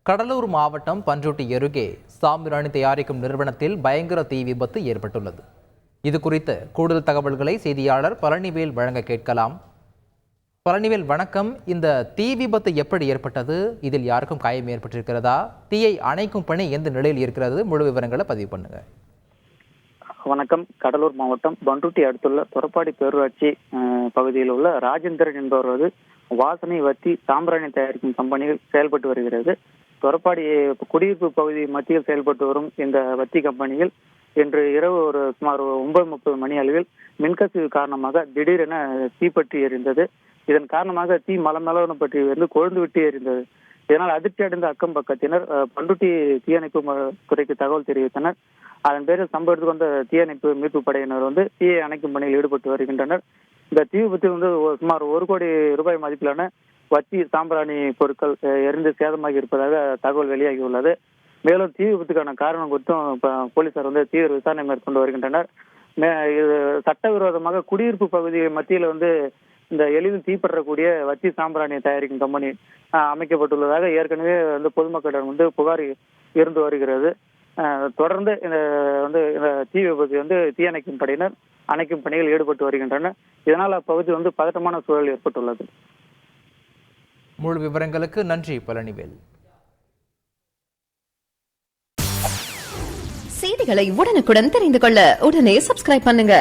கடலூர் மாவட்டம் பண்ருட்டி அருகே சாம்பிராணி தயாரிக்கும் நிறுவனத்தில் பயங்கர தீ விபத்து ஏற்பட்டுள்ளது. இது குறித்து கூடுதல் தகவல்களை செய்தியாளர் பழனிவேல் வழங்க கேட்கலாம். பழனிவேல், வணக்கம். இந்த தீ விபத்து எப்படி ஏற்பட்டது? இதில் யாருக்கும் காயம் ஏற்பட்டிருக்கிறதா? தீயை அணைக்கும் பணி எந்த நிலையில் இருக்கிறது? முழு விவரங்களை பதிவு பண்ணுங்க. வணக்கம். கடலூர் மாவட்டம் பண்ருட்டி அடுத்துள்ள தொரப்பாடி பேரூராட்சி பகுதியில் உள்ள ராஜேந்திரன் என்பவர் வாசனை வத்தி சாம்பிராணி தயாரிக்கும் கம்பெனியில் செயல்பட்டு வருகிறது. தொரப்பாடி குடியிருப்பு பகுதி மத்தியில் செயல்பட்டு வரும் இந்த வத்தி கம்பெனியில் இன்று இரவு சுமார் 9:30 மணி அளவில் மின்கசிவு காரணமாக திடீரென தீப்பற்றி எரிந்தது. இதன் காரணமாக தீ மலமளவன பற்றி கொழுந்து விட்டு எரிந்தது. இதனால் அதிர்ச்சி அடைந்த அக்கம் பக்கத்தினர் பண்ருட்டி தீயணைப்பு துறைக்கு தகவல் தெரிவித்தனர். அதன் பேரில் சம்பவத்துக்கு வந்த தீயணைப்பு மீட்பு படையினர் தீயை அணைக்கும் பணியில் ஈடுபட்டு வருகின்றனர். இந்த தீ விபத்தில் சுமார் 1 கோடி ரூபாய் மதிப்பிலான வத்தி சாம்பிராணி பொருட்கள் எரிந்து சேதமாகி இருப்பதாக தகவல் வெளியாகியுள்ளது. மேலும் தீ விபத்துக்கான காரணம் குறித்தும் போலீசார் தீவிர விசாரணை மேற்கொண்டு வருகின்றனர். இது சட்டவிரோதமாக குடியிருப்பு பகுதி மத்தியில் இந்த எளிதில் தீப்பற்றக்கூடிய வத்தி சாம்பிராணி தயாரிக்கும் கம்பெனி அமைக்கப்பட்டுள்ளதாக ஏற்கனவே பொதுமக்களிடம் புகார் இருந்து வருகிறது. தொடர்ந்து இந்த தீ விபத்து தீயணைக்கும் படையினர் அணைக்கும் பணியில் ஈடுபட்டு வருகின்றனர். இதனால் அப்பகுதி பதட்டமான சூழல் ஏற்பட்டுள்ளது. முழு விவரங்களுக்கு நன்றி பழனிவேல். செய்திகளை உடனுக்குடன் தெரிந்து கொள்ள உடனே சப்ஸ்கிரைப் பண்ணுங்க.